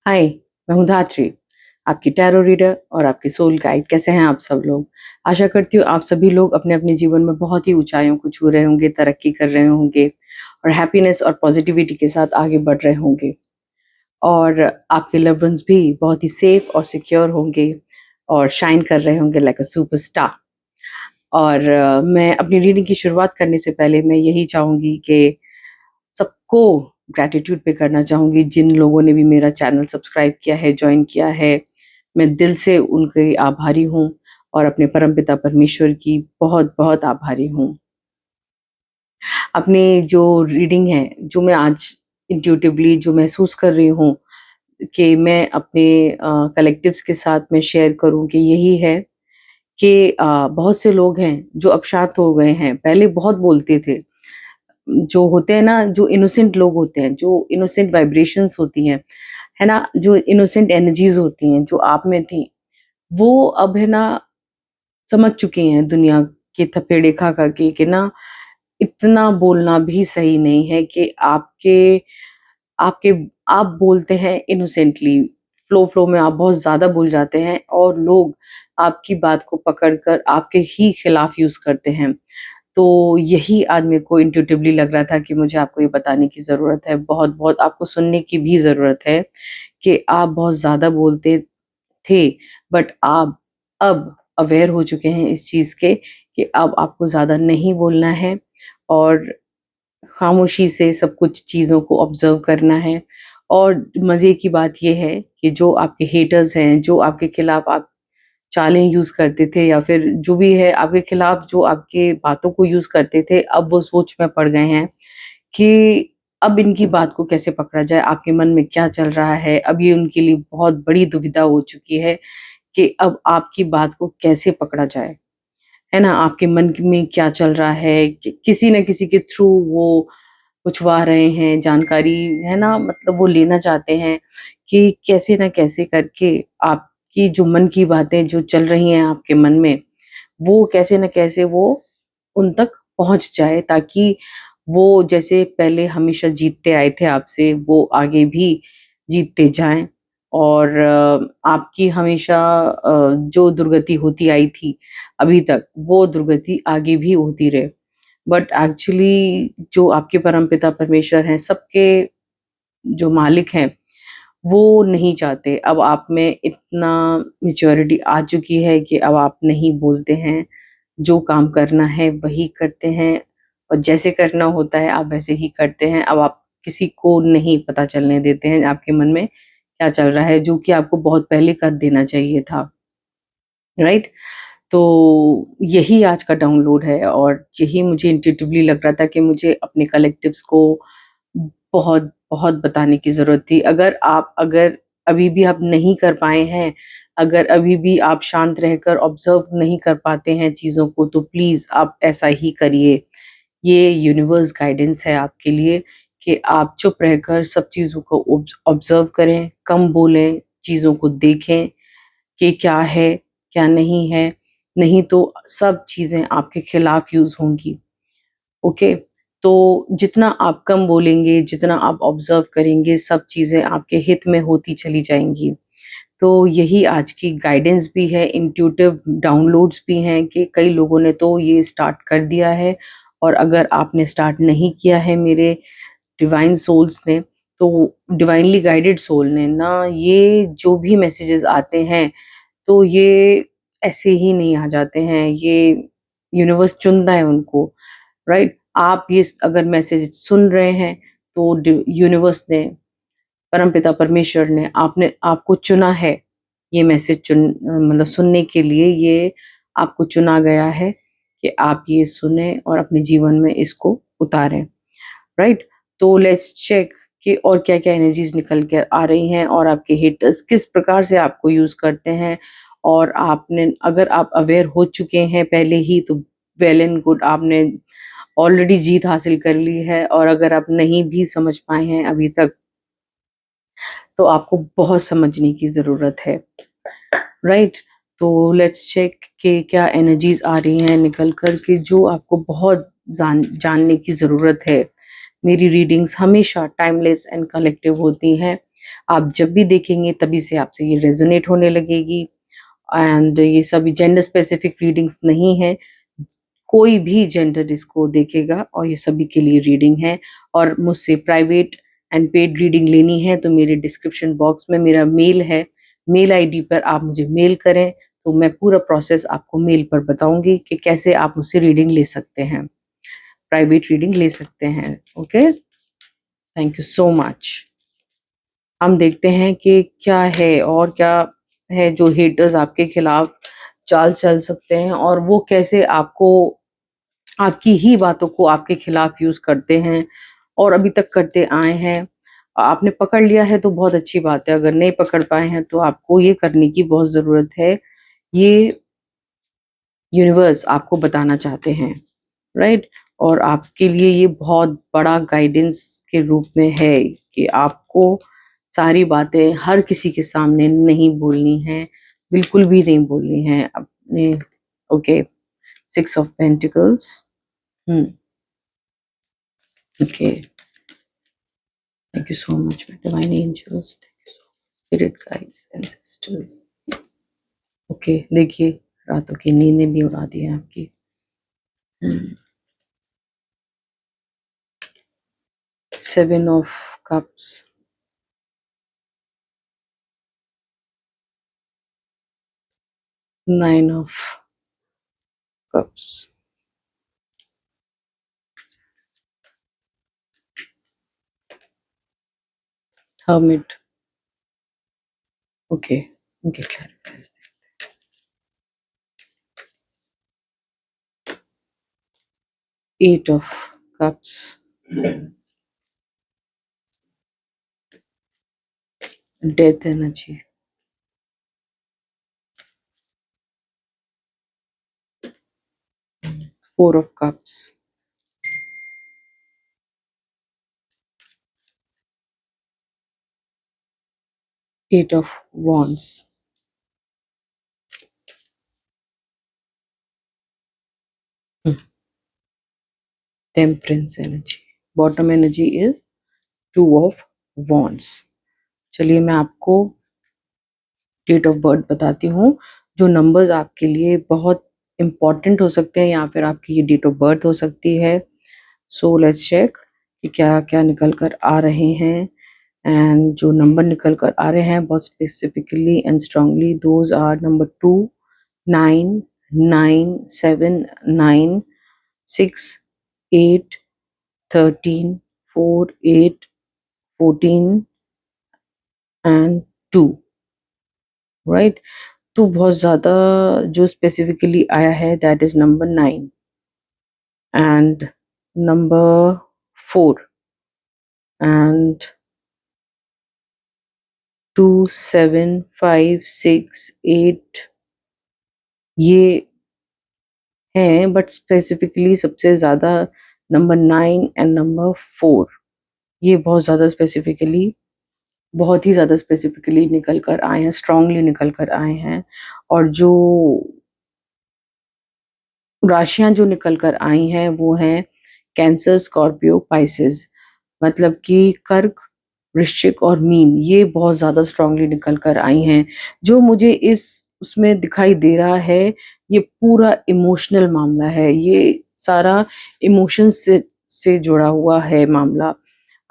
हाय, मैं हूँ धात्री, आपकी टैरो रीडर और आपकी सोल गाइड। कैसे हैं आप सब लोग? आशा करती हूँ आप सभी लोग अपने-अपने जीवन में बहुत ही ऊँचाइयों को छू रहे होंगे, तरक्की कर रहे होंगे और हैप्पीनेस और पॉजिटिविटी के साथ आगे बढ़ रहे होंगे। और आपके लव्ड वन्स भी बहुत ही सेफ और सिक्योर होंगे और शाइन कर रहे होंगे लाइक अ सुपरस्टार। और मैं अपनी रीडिंग की शुरुआत करने से पहले मैं यही चाहूँगी कि सबको ग्रैटिट्यूड पे करना चाहूँगी जिन लोगों ने भी मेरा चैनल सब्सक्राइब किया है, जॉइन किया है। मैं दिल से उनके आभारी हूँ और अपने परमपिता परमेश्वर की बहुत-बहुत आभारी हूँ। अपनी जो रीडिंग है, जो मैं आज इंट्यूटिवली जो महसूस कर रही हूँ कि मैं अपने कलेक्टिव्स के साथ मैं शेयर करूँ कि यही है कि बहुत से लोग हैं जो अब शांत हो गए हैं। पहले बहुत बोलते थे। जो होते हैं ना, जो इनोसेंट लोग होते हैं, जो इनोसेंट वाइब्रेशंस होती हैं, है ना? जो इनोसेंट एनर्जीज़ होती हैं, जो आप में थी, वो अब है ना समझ चुके हैं दुनिया के थपेड़े खा-खा के ना इतना बोलना भी सही नहीं है कि आपके आप बोलते हैं इनोसेंटली, फ्लो में आप बहुत ज़्यादा बोल जाते हैं और लोग आपकी बात को पकड़कर आपके ही खिलाफ यूज़ करते हैं। तो यही आज मेरे को इंट्यूटिवली लग रहा था कि मुझे आपको ये बताने की ज़रूरत है, बहुत-बहुत आपको सुनने की भी ज़रूरत है कि आप बहुत ज़्यादा बोलते थे, बट आप अब अवेयर हो चुके हैं इस चीज़ के कि अब आपको ज़्यादा नहीं बोलना है और खामोशी से सब कुछ चीज़ों को ऑब्ज़र्व करना है। और मज़े की बात ये है कि जो आपके हेटर्स हैं, जो आपके खिलाफ आप चालें यूज़ करते थे या फिर जो भी है आपके खिलाफ जो आपके बातों को यूज़ करते थे, अब वो सोच में पड़ गए हैं कि अब इनकी बात को कैसे पकड़ा जाए, आपके मन में क्या चल रहा है? अब ये उनके लिए बहुत बड़ी दुविधा हो चुकी है कि अब आपकी बात को कैसे पकड़ा जाए, है ना? आपके मन में क्या चल रहा है? किसी न किसी के थ्रू वो पुछवा रहे हैं जानकारी, है ना? मतलब वो लेना चाहते हैं कि कैसे न कैसे करके आपकी जो मन की बातें जो चल रही हैं आपके मन में, वो कैसे न कैसे वो उन तक पहुँच जाए ताकि वो जैसे पहले हमेशा जीतते आए थे आपसे, वो आगे भी जीतते जाएँ और आपकी हमेशा जो दुर्गति होती आई थी अभी तक, वो दुर्गति आगे भी होती रहे। बट एक्चुअली जो आपके परमपिता परमेश्वर हैं, सबके जो मालिक हैं, वो नहीं चाहते। अब आप में इतना मैच्योरिटी आ चुकी है कि अब आप नहीं बोलते हैं, जो काम करना है वही करते हैं और जैसे करना होता है आप वैसे ही करते हैं। अब आप किसी को नहीं पता चलने देते हैं आपके मन में क्या चल रहा है, जो कि आपको बहुत पहले कर देना चाहिए था, राइट? तो यही आज का डाउनलोड है और यही मुझे इंट्यूटिवली लग रहा था कि मुझे अपने कलेक्टिव्स को बहुत बताने की ज़रूरत थी। अगर अभी भी आप नहीं कर पाए हैं, अगर अभी भी आप शांत रहकर ऑब्ज़र्व नहीं कर पाते हैं चीज़ों को, तो प्लीज़ आप ऐसा ही करिए। ये यूनिवर्स गाइडेंस है आपके लिए कि आप चुप रहकर सब चीज़ों को ऑब्ज़र्व करें, कम बोलें, चीज़ों को देखें कि क्या है, क्या नहीं है, नहीं तो सब चीज़ें आपके खिलाफ यूज़ होंगी, ओके? तो जितना आप कम बोलेंगे, जितना आप ऑब्ज़र्व करेंगे, सब चीज़ें आपके हित में होती चली जाएँगी। तो यही आज की गाइडेंस भी है, इंट्यूटिव डाउनलोड्स भी हैं कि कई लोगों ने तो ये स्टार्ट कर दिया है और अगर आपने स्टार्ट नहीं किया है मेरे डिवाइन सोल्स ने, तो डिवाइनली गाइडेड सोल ने ना ये जो भी मैसेजेस आते हैं तो ये ऐसे ही नहीं आ जाते हैं, ये यूनिवर्स चुनता है उनको, राइट? आप ये अगर मैसेज सुन रहे हैं, तो यूनिवर्स ने, परमपिता परमेश्वर ने आपने आपको चुना है, ये मैसेज मतलब सुनने के लिए ये आपको चुना गया है कि आप ये सुने और अपने जीवन में इसको उतारें, राइट? तो लेट्स चेक कि और क्या-क्या एनर्जीज़ निकल कर आ रही हैं और आपके हेटर्स किस प्रकार से आपको यूज़ करते हैं और आपने अगर आप अवेयर हो चुके हैं पहले ही तो वेल एंड गुड, आपने ऑलरेडी जीत हासिल कर ली है और अगर आप नहीं भी समझ पाए हैं अभी तक, तो आपको बहुत समझने की ज़रूरत है, राइट? तो लेट्स चेक कि क्या एनर्जीज़ आ रही हैं निकल कर के जो आपको बहुत जानने की ज़रूरत है। मेरी रीडिंग्स हमेशा टाइमलेस एंड कलेक्टिव होती हैं। आप जब भी देखेंगे तभी से आपसे ये रेज़ोनेट होने लगेगी। एंड ये सभी जेंडर स्पेसिफिक रीडिंग्स नहीं है। कोई भी जेंडर इसको देखेगा और ये सभी के लिए रीडिंग है। और मुझसे प्राइवेट एंड पेड रीडिंग लेनी है तो मेरे डिस्क्रिप्शन बॉक्स में मेरा मेल है। मेल आईडी पर आप मुझे मेल करें तो मैं पूरा प्रोसेस आपको मेल पर बताऊँगी कि कैसे आप मुझसे रीडिंग ले सकते हैं, प्राइवेट रीडिंग ले सकते हैं। Okay? Thank you so much. हम देखते हैं कि क्या है और क्या है जो हेटर्स आपके खिलाफ चाल चल सकते हैं और वो कैसे आपको, आपकी ही बातों को आपके खिलाफ यूज़ करते हैं और अभी तक करते आए हैं। आपने पकड़ लिया है तो बहुत अच्छी बात है, अगर नहीं पकड़ पाए हैं तो आपको ये करने की बहुत ज़रूरत है। ये यूनिवर्स आपको बताना चाहते हैं, राइट? और आपके लिए ये बहुत बड़ा गाइडेंस के रूप में है कि आपको सारी बातें हर किसी के सामने नहीं बोलनी है, बिल्कुल भी नहीं बोलनी है अपने। Okay, 6 of pentacles. हुँ, okay, thank you so much my divine angels, thank you so much spirit guides ancestors. Okay, देखिए रातों की नींदें भी उड़ा दी है आपकी। हुँ, 7 of cups, nine of cups, hermit. Okay, okay, clarifies. 8 of cups, death energy, 4 of cups, 8 of wands, temperance energy, bottom energy is 2 of wands। चलिए मैं आपको डेट ऑफ बर्थ बताती हूँ, जो नंबर्स आपके लिए बहुत इम्पोर्टेंट हो सकते हैं या फिर आपकी ये डेट ऑफ बर्थ हो सकती है। सो लेट्स चेक कि क्या-क्या निकल कर आ रहे हैं। एंड जो नंबर निकल कर आ रहे हैं बहुत specifically and strongly, those are number 2, 9, 9, 7, 9, 6, 8, 13, 4, 8, 14 and 2, right? तो बहुत ज़्यादा जो स्पेसिफिकली आया है that is number 9 and number 4 and 2, 7, 5, 6, 8 ये हैं, बट स्पेसिफिकली सबसे ज़्यादा नंबर 9 एंड नंबर 4, ये बहुत ज़्यादा स्पेसिफिकली, बहुत ही ज़्यादा स्पेसिफिकली निकल कर आए हैं, स्ट्रांगली निकल कर आए हैं। और जो राशियाँ जो निकल कर आई हैं वो हैं कैंसर, स्कॉर्पियो, पाइसेस, मतलब कि कर्क, वृश्चिक और मीन, ये बहुत ज़्यादा स्ट्रांगली निकल कर आई हैं। जो मुझे इस उसमें दिखाई दे रहा है, ये पूरा इमोशनल मामला है, ये सारा इमोशंस से जुड़ा हुआ है मामला।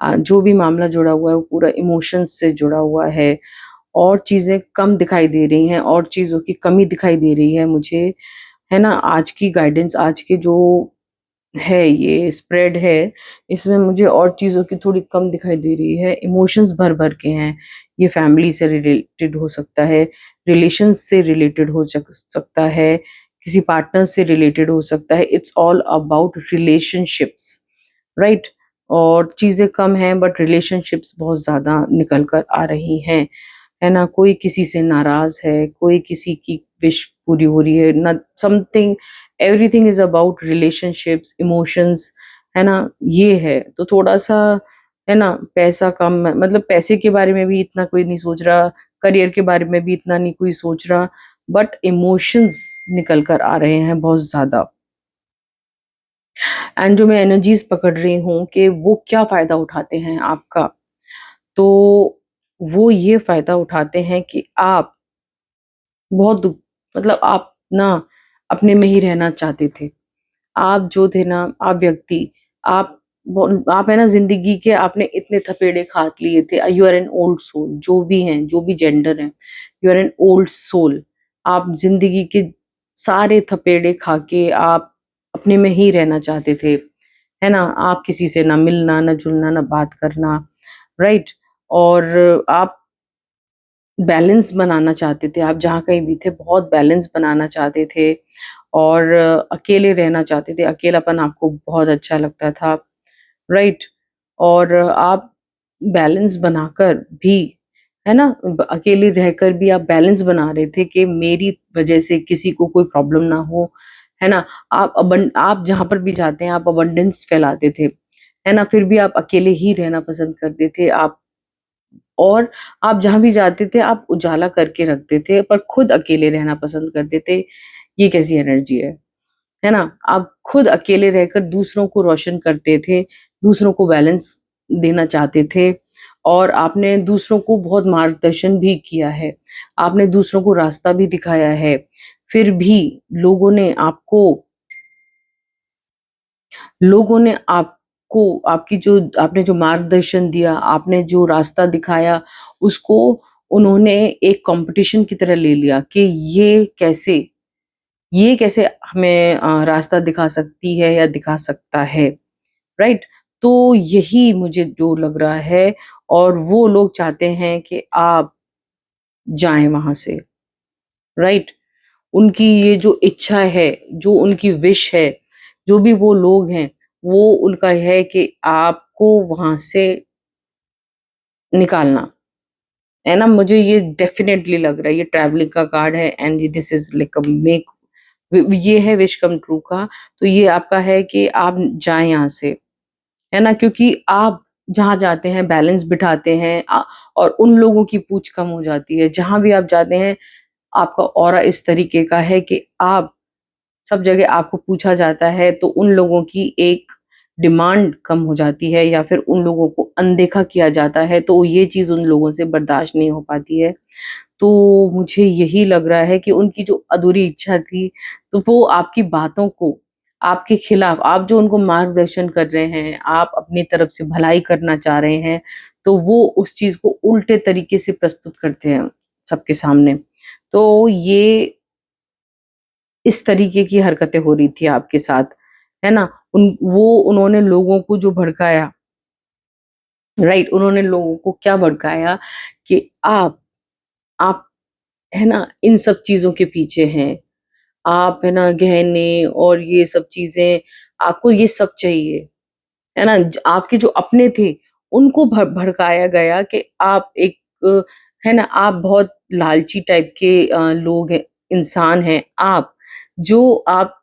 जो भी मामला जुड़ा हुआ है वो पूरा इमोशंस से जुड़ा हुआ है और चीज़ें कम दिखाई दे रही हैं और चीज़ों की कमी दिखाई दे रही है मुझे, है ना? आज की गाइडेंस, आज के जो है ये स्प्रेड है, इसमें मुझे और चीज़ों की थोड़ी कम दिखाई दे रही है, इमोशंस भर-भर के हैं। ये फैमिली से रिलेटेड हो सकता है, रिलेशंस से रिलेटेड हो सकता है, किसी पार्टनर से रिलेटेड हो सकता है, it's all about relationships, right? और चीज़ें कम हैं बट रिलेशनशिप्स बहुत ज़्यादा निकल कर आ रही हैं। है ना? कोई किसी से नाराज़ है, कोई किसी की विश पूरी हो रही है, ना something, everything is about relationships, emotions, है ना? ये है, तो थोड़ा-सा, है ना, पैसा कम है, मतलब पैसे के बारे में भी इतना कोई नहीं सोच रहा, करियर के बारे में भी इतना नहीं कोई सोच रहा, बट इमोशंस निकल कर आ रहे हैं बहुत ज़्यादा। एंड जो मैं एनर्जीज़ पकड़ रही हूँ कि वो क्या फ़ायदा उठाते हैं आपका, तो वो ये फ़ायदा उठाते हैं कि आप बहुत मतलब आप ना अपने में ही रहना चाहते थे। आप जो थे ना, आप व्यक्ति, आप आप है ना ज़िंदगी के आपने इतने थपेड़े खा लिए थे। You are an old soul, जो भी हैं, जो भी जेंडर है, you are an old soul. आप ज़िंदगी के सारे थपेड़े खा के आप अपने में ही रहना चाहते थे, है ना? आप किसी से ना मिलना, ना जुलना, ना बात करना, राइट? और आप बैलेंस बनाना चाहते थे, आप जहाँ कहीं भी थे बहुत बैलेंस बनाना चाहते थे और अकेले रहना चाहते थे, अकेलापन आपको बहुत अच्छा लगता था, राइट? और आप बैलेंस बनाकर भी, है ना? अकेले रहकर भी आप बैलेंस बना रहे थे कि मेरी वजह से किसी को कोई प्रॉब्लम ना हो, है ना? आप जहाँ पर भी जाते हैं आप अबंडेंस फैलाते थे, है ना? फिर भी आप अकेले ही रहना पसंद करते थे, और आप जहाँ भी जाते थे आप उजाला करके रखते थे, पर खुद अकेले रहना पसंद करते थे। ये कैसी एनर्जी है ना? आप खुद अकेले रहकर दूसरों को रोशन करते थे, दूसरों को बैलेंस देना चाहते थे और आपने दूसरों को बहुत मार्गदर्शन भी किया है। आपने दूसरों को रास्ता भी दिखाया है। फिर भी लोगों ने आपको लोगों ने आपको आपकी जो आपने जो मार्गदर्शन दिया, आपने जो रास्ता दिखाया, उसको उन्होंने एक कॉम्पिटिशन की तरह ले लिया कि ये कैसे हमें रास्ता दिखा सकती है या दिखा सकता है, राइट? तो यही मुझे जो लग रहा है और वो लोग चाहते हैं कि आप जाएँ वहाँ से, राइट? उनकी ये जो इच्छा है, जो उनकी विश है, जो भी वो लोग हैं, वो उनका है कि आपको वहाँ से निकालना, है ना? मुझे ये डेफ़िनेटली लग रहा है, ये ट्रैवलिंग का कार्ड है and this is like a make ये है विश कम ट्रू का, तो ये आपका है कि आप जाएँ यहाँ से, है ना? क्योंकि आप जहाँ जाते हैं बैलेंस बिठाते हैं और उन लोगों की पूछ कम हो जाती है। जहाँ भी आप जाते हैं, आपका ऑरा इस तरीके का है कि आप सब जगह आपको पूछा जाता है तो उन लोगों की एक डिमांड कम हो जाती है या फिर उन लोगों को अनदेखा किया जाता है, तो ये चीज़ उन लोगों से बर्दाश्त नहीं हो पाती है। तो मुझे यही लग रहा है कि उनकी जो अधूरी इच्छा थी, तो वो आपकी बातों को आपके खिलाफ आप जो उनको मार्गदर्शन कर रहे हैं, आप अपनी तरफ से भलाई करना चाह रहे हैं, तो वो उस चीज़ को उल्टे तरीके से प्रस्तुत करते हैं सबके सामने। तो ये इस तरीके की हरकतें हो रही थी आपके साथ, है ना? उन्होंने लोगों को जो भड़काया, राइट? उन्होंने लोगों को क्या भड़काया कि आप है ना, इन सब चीज़ों के पीछे हैं। आप है ना, गहने और ये सब चीज़ें, आपको ये सब चाहिए, है ना? आपके जो अपने थे, उनको भड़काया गया कि आप एक है ना, आप बहुत लालची टाइप के लोग हैं, इंसान हैं आप, जो आप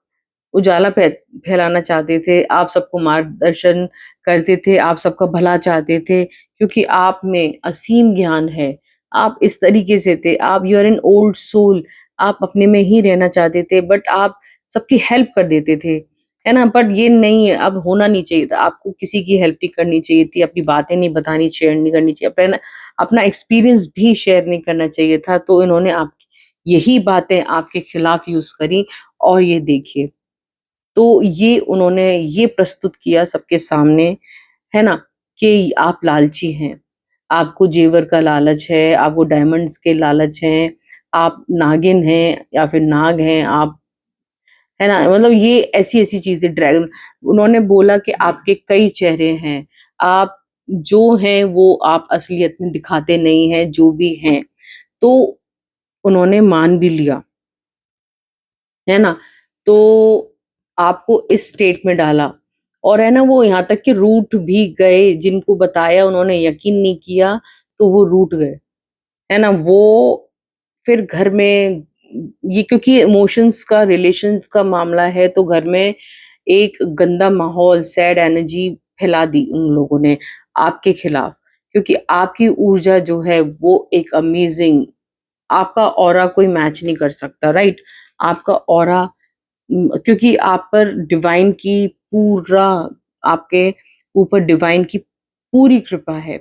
उजाला फैलाना चाहते थे, आप सबको मार्गदर्शन करते थे, आप सबका भला चाहते थे, क्योंकि आप में असीम ज्ञान है। आप इस तरीके से थे, आप you are an old soul, आप अपने में ही रहना चाहते थे, बट आप सबकी हेल्प कर देते थे, है ना? बट ये नहीं है, अब होना नहीं चाहिए था, आपको किसी की हेल्प नहीं करनी चाहिए थी, अपनी बातें नहीं बतानी, शेयर नहीं करनी चाहिए, अपना अपना एक्सपीरियंस भी शेयर नहीं करना चाहिए था, तो इन्होंने आप यही बातें आपके खिलाफ यूज़ करी और ये देखिए। तो ये उन्होंने ये प्रस्तुत किया सबके सामने, है ना? कि आप लालची हैं, आपको जेवर का लालच है, आपको डायमंड्स के लालच हैं, आप नागिन हैं या फिर नाग हैं आप, है ना? मतलब ये ऐसी-ऐसी चीज़ें ड्रैगन उन्होंने बोला कि आपके कई चेहरे हैं, आप जो हैं वो आप असलियत में दिखाते नहीं हैं, जो भी हैं। तो उन्होंने मान भी लिया, है ना? तो आपको इस स्टेट में डाला और है ना वो यहाँ तक कि रूठ भी गए, जिनको बताया उन्होंने यकीन नहीं किया, तो वो रूठ गए, है ना? वो फिर घर में ये क्योंकि इमोशंस का रिलेशंस का मामला है, तो घर में एक गंदा माहौल, सैड एनर्जी फैला दी उन लोगों ने आपके खिलाफ, क्योंकि आपकी ऊर्जा जो है वो एक अमेज़िंग, आपका ऑरा कोई मैच नहीं कर सकता, राइट? आपका ऑरा क्योंकि आप पर डिवाइन की पूरा आपके ऊपर डिवाइन की पूरी कृपा है।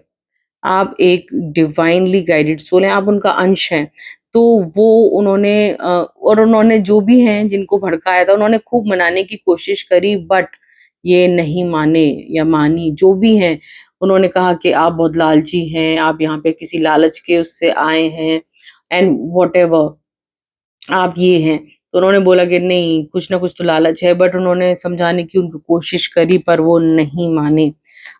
आप एक डिवाइनली गाइडेड सोल हैं, आप उनका अंश हैं। तो वो उन्होंने और उन्होंने जो भी हैं जिनको भड़काया था, उन्होंने खूब मनाने की कोशिश करी, बट ये नहीं माने या मानी, जो भी हैं। उन्होंने कहा कि आप बहुत लालची हैं, आप यहाँ पे किसी लालच के उससे आए हैं एंड व्हाटएवर, आप ये हैं। तो उन्होंने बोला कि नहीं, कुछ ना कुछ तो लालच है, बट उन्होंने समझाने की उनको कोशिश करी पर वो नहीं माने।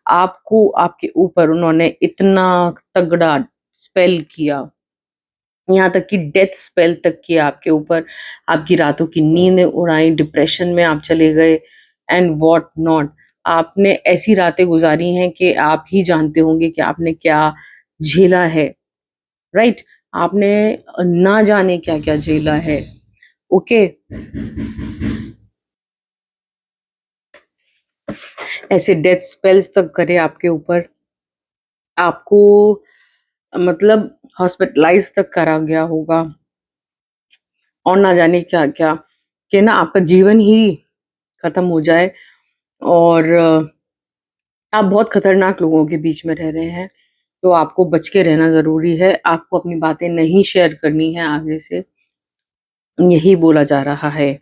आपको आपके ऊपर उन्होंने इतना तगड़ा स्पेल किया, यहाँ तक कि डेथ स्पेल तक किया आपके ऊपर, आपकी रातों की नींदें उड़ाई, डिप्रेशन में आप चले गए एंड व्हाट नॉट। आपने ऐसी रातें गुज़ारी हैं कि आप ही जानते होंगे कि आपने क्या झेला है, राइट? आपने ना जाने क्या-क्या झेला है, ओके? ऐसे डेथ स्पेल्स तक करे आपके ऊपर, आपको मतलब हॉस्पिटलाइज़ तक करा गया होगा और ना जाने क्या-क्या, कि ना आपका जीवन ही खत्म हो जाए। और आप बहुत खतरनाक लोगों के बीच में रह रहे हैं, तो आपको बच के रहना ज़रूरी है। आपको अपनी बातें नहीं शेयर करनी है आगे से, यही बोला जा रहा है,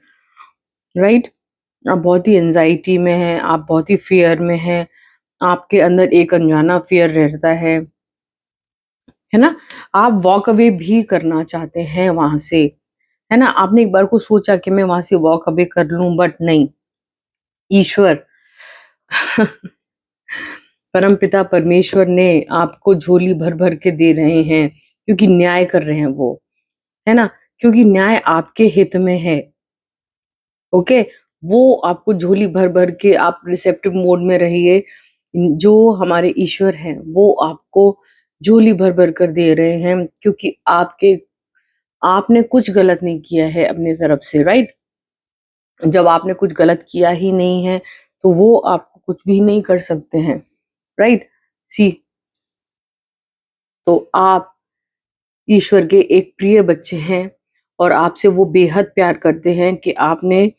राइट? आप बहुत ही एंग्ज़ायटी में हैं, आप बहुत ही फ़ियर में हैं, आपके अंदर एक अनजाना फ़ियर रहता है ना? आप वॉक अवे भी करना चाहते हैं वहाँ से, है ना? आपने एक बार को सोचा कि मैं वहाँ से वॉक अवे कर लूँ, बट नहीं, ईश्वर परमपिता परमेश्वर ने आपको झोली भर-भर के दे रहे हैं, क्योंकि न्याय कर रहे हैं वो, है ना? क्योंकि न्याय आपके हित में है, ओके? वो आपको झोली भर-भर के, आप रिसेप्टिव मोड में रहिए। जो हमारे ईश्वर हैं, वो आपको झोली भर-भर कर दे रहे हैं, क्योंकि आपने कुछ गलत नहीं किया है अपनी तरफ से, राइट? जब आपने कुछ गलत किया ही नहीं है, तो वो आपको कुछ भी नहीं कर सकते हैं, राइट? सी तो आप ईश्वर के एक प्रिय बच्चे हैं और आपसे वो बेहद प्यार करते हैं कि आपने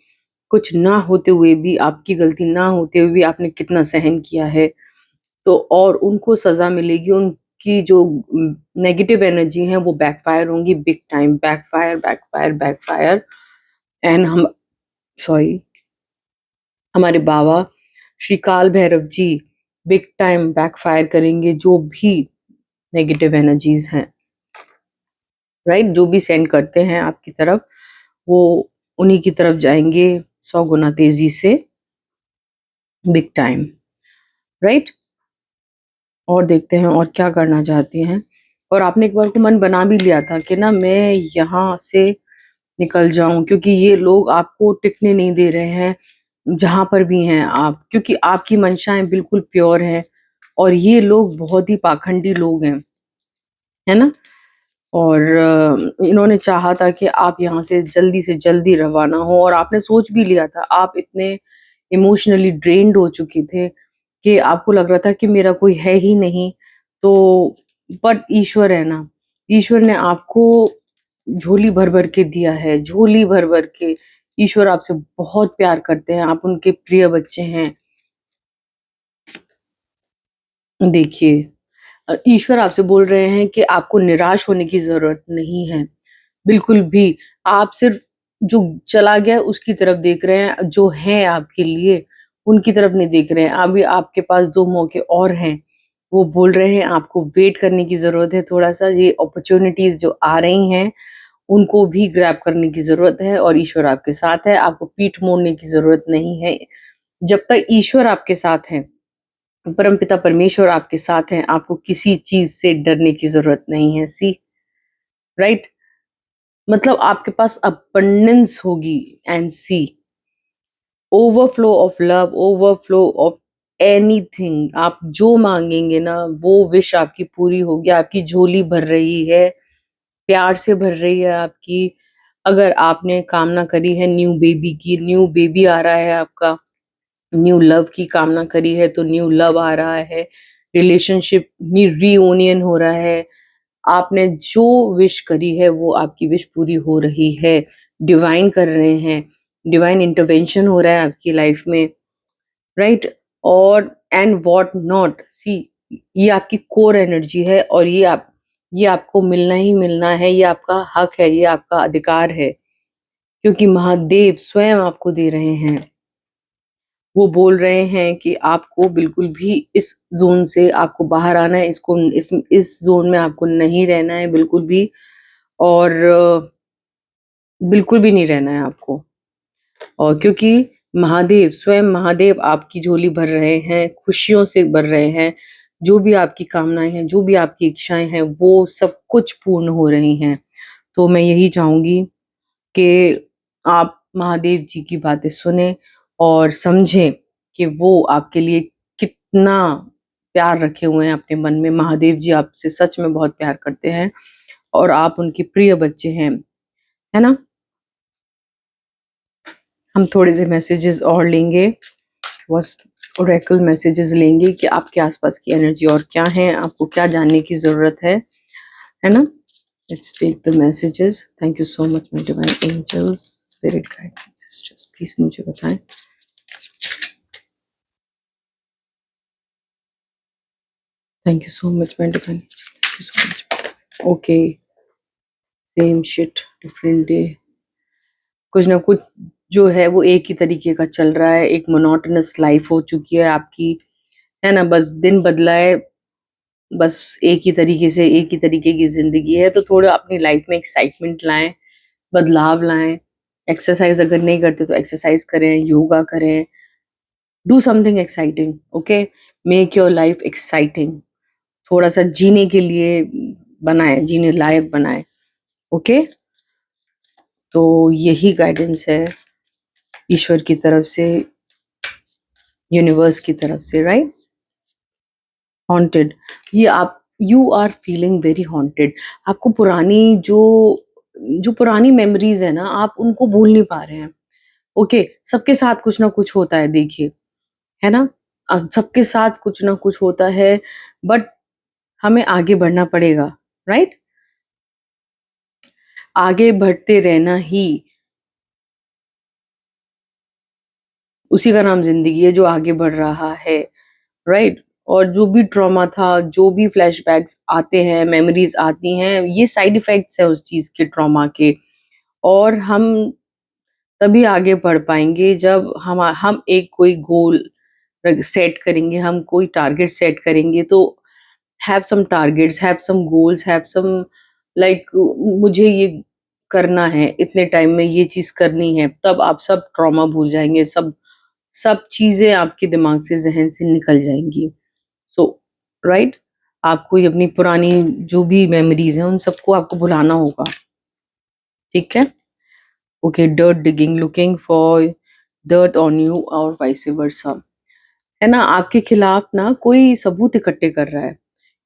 कुछ ना होते हुए भी, आपकी गलती ना होते हुए भी आपने कितना सहन किया है। तो और उनको सज़ा मिलेगी, उनकी जो नेगेटिव एनर्जी है वो बैकफ़ायर होंगी big time, backfire, backfire, backfire. And हम सॉरी, हमारे बाबा श्री काल Bhairav ji big time backfire करेंगे जो भी नेगेटिव एनर्जीज़ हैं, राइट? जो भी सेंड करते हैं आपकी तरफ, वो उन्हीं की तरफ जाएँगे 100 गुना तेज़ी से, बिग टाइम, राइट? और देखते हैं और क्या करना चाहती हैं। और आपने एक बार को मन बना भी लिया था कि ना मैं यहाँ से निकल जाऊँ, क्योंकि ये लोग आपको टिकने नहीं दे रहे हैं, जहाँ पर भी हैं आप, क्योंकि आपकी मंशाएँ बिल्कुल प्योर हैं और ये लोग बहुत ही पाखंडी लोग हैं, है ना? और इन्होंने चाहा था कि आप यहाँ से जल्दी रवाना हो, और आपने सोच भी लिया था, आप इतने इमोशनली ड्रेन्ड हो चुके थे कि आपको लग रहा था कि मेरा कोई है ही नहीं। तो बट ईश्वर है ना, ईश्वर ने आपको झोली भर-भर के दिया है, झोली भर-भर के। ईश्वर आपसे बहुत प्यार करते हैं, आप उनके प्रिय बच्चे हैं। देखिए, ईश्वर आपसे बोल रहे हैं कि आपको निराश होने की ज़रूरत नहीं है, बिल्कुल भी। आप सिर्फ़ जो चला गया है उसकी तरफ देख रहे हैं, जो है आपके लिए उनकी तरफ नहीं देख रहे हैं। अभी आपके पास 2 मौके और हैं। वो बोल रहे हैं आपको वेट करने की ज़रूरत है थोड़ा-सा, ये अपॉर्च्युनिटीज़ जो आ रही हैं, उनको भी ग्रैब करने की ज़रूरत है, और ईश्वर आपके साथ है, आपको पीठ मोड़ने की ज़रूरत नहीं है। जब तक ईश्वर आपके साथ हैं, परमपिता परमेश्वर आपके साथ हैं, आपको किसी चीज़ से डरने की ज़रूरत नहीं है। See right? मतलब आपके पास अबंडेंस होगी, and see overflow of love, overflow of anything. आप जो माँगेंगे ना, वो विश आपकी पूरी होगी, आपकी झोली भर रही है, प्यार से भर रही है आपकी। अगर आपने कामना करी है न्यू बेबी की, न्यू बेबी आ रहा है आपका, न्यू लव की कामना करी है तो न्यू लव आ रहा है, रिलेशनशिप नी रियूनियन हो रहा है। आपने जो विश करी है वो आपकी विश पूरी हो रही है, डिवाइन कर रहे हैं, डिवाइन इंटरवेंशन हो रहा है आपकी लाइफ में, राइट? और एंड व्हाट नॉट, सी ये आपकी कोर एनर्जी है और ये आपको मिलना ही मिलना है, ये आपका हक है, ये आपका अधिकार है, क्योंकि महादेव स्वयं आपको दे रहे हैं। वो बोल रहे हैं कि आपको बिल्कुल भी इस ज़ोन से आपको बाहर आना है, इस ज़ोन में आपको नहीं रहना है बिल्कुल भी, और बिल्कुल भी नहीं रहना है आपको। और क्योंकि स्वयं महादेव आपकी झोली भर रहे हैं, खुशियों से भर रहे हैं। जो भी आपकी कामनाएँ हैं, जो भी आपकी इच्छाएँ हैं, वो सब कुछ पूर्ण हो रही हैं। तो मैं यही चाहूँगी कि आप महादेव जी की बातें सुनें और समझें कि वो आपके लिए कितना प्यार रखे हुए हैं अपने मन में। महादेव जी आपसे सच में बहुत प्यार करते हैं और आप उनके प्रिय बच्चे हैं, है ना? हम थोड़े से मैसेजेस और लेंगे, बस ओरेकल मैसेजेस लेंगे कि आपके आसपास की एनर्जी और क्या है, आपको क्या जानने की ज़रूरत है ना? Let's take the messages. Thank you so much my divine angels, spirit guide, sisters, please मुझे बताएँ। Thank you so much my divine, thank you so much. Okay, same shit different day. कुछ ना कुछ जो है वो एक ही तरीके का चल रहा है, एक मोनोटोनस लाइफ हो चुकी है आपकी, है ना? बस दिन बदला है, बस एक ही तरीके की ज़िंदगी है, तो थोड़ा अपनी लाइफ में एक्साइटमेंट लाएँ, बदलाव लाएँ। एक्सरसाइज़ अगर नहीं करते तो एक्सरसाइज़ करें, योगा करें, do something exciting, okay? Make your life exciting. थोड़ा-सा जीने के लिए बनाएँ, जीने लायक बनाएँ, ओके? तो यही गाइडेंस है ईश्वर की तरफ से, यूनिवर्स की तरफ से, राइट? हॉन्टेड, ये आप you are feeling very haunted. आपको जो पुरानी मेमोरीज़ है ना, आप उनको भूल नहीं पा रहे हैं, ओके? सबके साथ कुछ ना कुछ होता है, देखिए, है ना? सबके साथ कुछ ना कुछ होता है, बट हमें आगे बढ़ना पड़ेगा, राइट? आगे बढ़ते रहना ही उसी का नाम ज़िंदगी है, जो आगे बढ़ रहा है, राइट? और जो भी ट्रॉमा था, जो भी फ्लैशबैक्स आते हैं, मेमोरीज़ आती हैं, ये साइड इफ़ेक्ट्स हैं उस चीज़ के, ट्रॉमा के। और हम तभी आगे बढ़ पाएँगे जब हम एक कोई गोल सेट करेंगे, हम कोई टारगेट सेट करेंगे, तो have some targets, have some goals, have some like मुझे ये करना है, इतने टाइम में ये चीज़ करनी है, तब आप सब ट्रॉमा भूल जाएँगे, सब सब चीज़ें आपके दिमाग से, ज़हन से निकल जाएँगी। सो राइट? आपको ये अपनी पुरानी जो भी मेमोरीज़ हैं, उन सबको आपको भुलाना होगा, ठीक है? Okay, dirt digging, looking for dirt on you और वाइस वर्सा, है ना? आपके खिलाफ ना कोई सबूत इकट्ठे कर रहा है,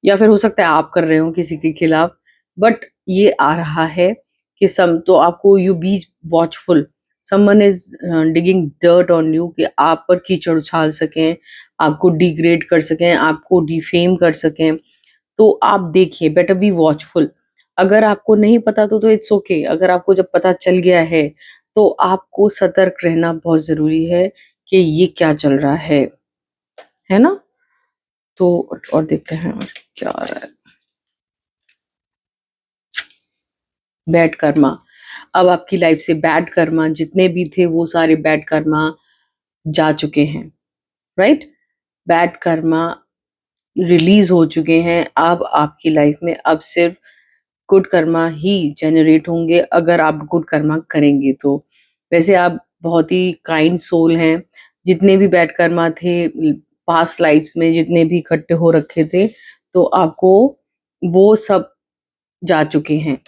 या फिर हो सकता है आप कर रहे हो किसी के खिलाफ, बट ये आ रहा है कि सम तो आपको you be watchful, someone is digging dirt on you, कि आप पर कीचड़ उछाल सकें, आपको डिग्रेड कर सकें, आपको डिफेम कर सकें। तो आप देखिए, बेटर बी वॉचफुल। अगर आपको नहीं पता तो इट्स ओके, अगर आपको जब पता चल गया है, तो आपको सतर्क रहना बहुत ज़रूरी है कि ये क्या चल रहा है ना? तो और देखते हैं और क्या आ रहा है। बैड कर्मा, अब आपकी लाइफ से बैड कर्मा जितने भी थे, वो सारे बैड कर्मा जा चुके हैं, राइट? बैड कर्मा रिलीज़ हो चुके हैं, अब आपकी लाइफ में अब सिर्फ़ गुड कर्मा ही जनरेट होंगे, अगर आप गुड कर्मा करेंगे तो। वैसे आप बहुत ही काइंड सोल हैं, जितने भी बैड कर्मा थे पास्ट लाइफ्स में, जितने भी इकट्ठे हो रखे थे, तो आपको वो सब जा चुके हैं,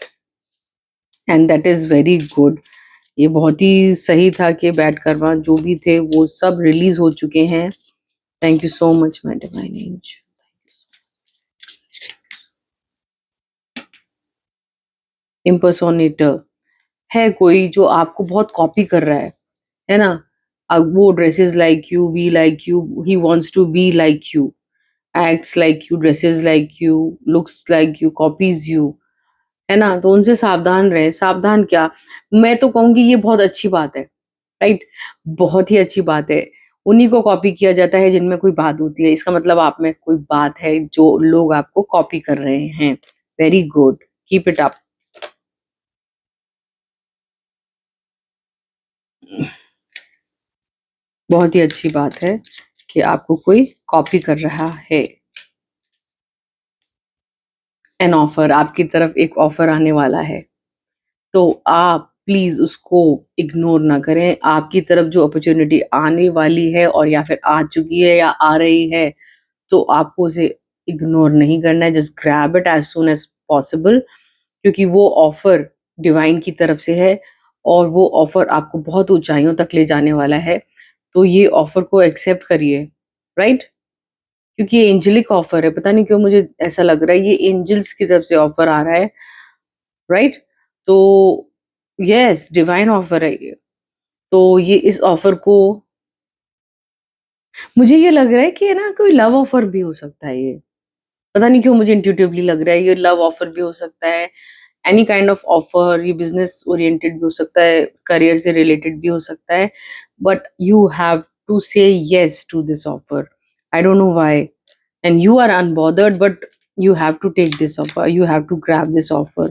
and that is very good. ये बहुत ही सही था कि बैड कर्मा जो भी थे वो सब रिलीज़ हो चुके हैं। Thank you so much my divine angel. Impersonator है कोई जो आपको बहुत कॉपी कर रहा है ना? वो dresses like you, be like you, he wants to be like you, acts like you, dresses like you, looks like you, copies you, है ना? तो उनसे सावधान रहें। सावधान क्या, मैं तो कहूँगी ये बहुत अच्छी बात है, राइट? बहुत ही अच्छी बात है। उन्हीं को कॉपी किया जाता है जिनमें कोई बात होती है। इसका मतलब आप में कोई बात है जो लोग आपको कॉपी कर रहे हैं। Very good, keep it up. बहुत ही अच्छी बात है कि आपको कोई कॉपी कर रहा है। एन ऑफर, आपकी तरफ एक ऑफर आने वाला है, तो आप प्लीज उसको इग्नोर ना करें। आपकी तरफ जो अपॉर्चुनिटी आने वाली है और या फिर आ चुकी है या आ रही है, तो आपको उसे इग्नोर नहीं करना है। Just grab it as soon as possible, क्योंकि वो ऑफर डिवाइन की तरफ से है और वो ऑफर आपको बहुत ऊंचाइयों तक ले जाने वाला है। तो ये ऑफर को एक्सेप्ट करिए, राइट? क्योंकि ये एंजेलिक ऑफर है। पता नहीं क्यों मुझे ऐसा लग रहा है ये एंजल्स की तरफ से ऑफर आ रहा है, राइट? तो यस, डिवाइन ऑफर है ये। तो ये इस ऑफर को, मुझे ये लग रहा है कि है ना, कोई लव ऑफर भी हो सकता है ये। पता नहीं क्यों मुझे इंट्यूटिवली लग रहा है ये लव ऑफर भी हो सकता है। एनी काइंड ऑफ ऑफर, ये बिजनेस ओरिएंटेड भी हो सकता है, करियर से रिलेटेड भी हो सकता है। But you have to say yes to this offer. I don't know why, and you are unbothered, but you have to take this offer, you have to grab this offer.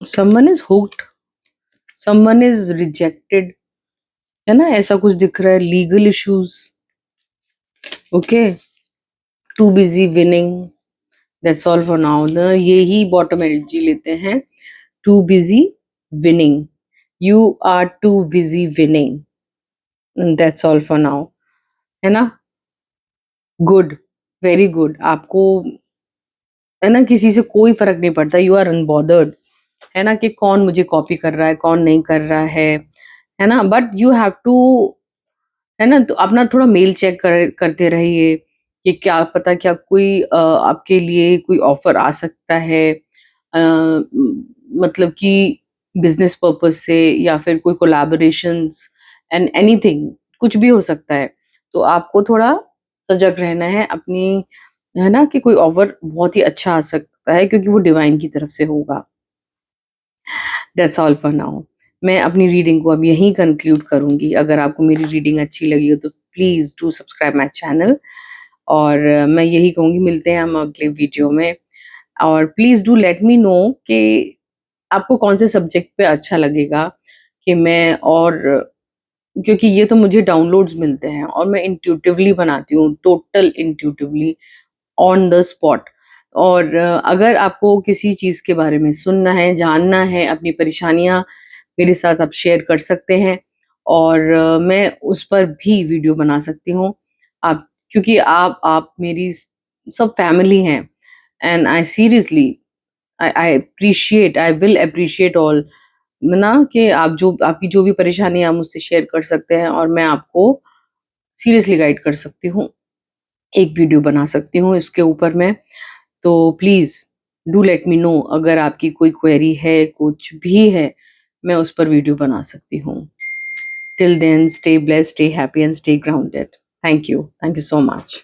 Someone is hooked, someone is rejected, है ना? ऐसा कुछ दिख रहा है, legal issues. Okay, too busy winning, that's all for now. ना ये ही बॉटम एनर्जी लेते हैं, too busy winning, you are too busy winning, that's all for now, है ना? Good, very good. आपको है ना, किसी से कोई फर्क नहीं पड़ता, यू आर अनबॉदर्ड, है ना, कि कौन मुझे कॉपी कर रहा है, कौन नहीं कर रहा है ना? बट यू हैव टू, है ना, तो अपना थोड़ा मेल चेक करते रहिए कि क्या पता क्या कोई आपके लिए कोई ऑफर आ सकता है, मतलब कि बिजनेस पर्पस से या फिर कोई कोलैबोरेशंस एंड एनीथिंग, कुछ भी हो सकता है। तो आपको थोड़ा सजग रहना है अपनी, है ना, कि कोई ऑफर बहुत ही अच्छा आ सकता है क्योंकि वो डिवाइन की तरफ से होगा। That's all for now. मैं अपनी रीडिंग को अब यहीं कंक्लूड करूंगी। अगर आपको मेरी रीडिंग अच्छी लगी हो तो please do subscribe my channel, और मैं यही कहूंगी, मिलते हैं हम अगले वीडियो में। और please do let me know कि आपको कौन से सब्जेक्ट पे अच्छा लगेगा कि मैं, और क्योंकि ये तो मुझे डाउनलोड्स मिलते हैं और मैं इंट्यूटिवली बनाती हूँ, total intuitively, on the spot. और अगर आपको किसी चीज़ के बारे में सुनना है, जानना है, अपनी परेशानियाँ मेरे साथ आप शेयर कर सकते हैं, और मैं उस पर भी वीडियो बना सकती हूँ। आप, क्योंकि आप मेरी सब फैमिली हैं, and I seriously, I appreciate, I will appreciate all, ना, कि आप जो, आपकी जो भी परेशानी आप मुझसे शेयर कर सकते हैं और मैं आपको सीरियसली गाइड कर सकती हूँ, एक वीडियो बना सकती हूँ इसके ऊपर मैं। तो please do let me know, अगर आपकी कोई क्वेरी है, कुछ भी है, मैं उस पर वीडियो बना सकती हूँ। Till then, stay blessed, stay happy and stay grounded. Thank you so much.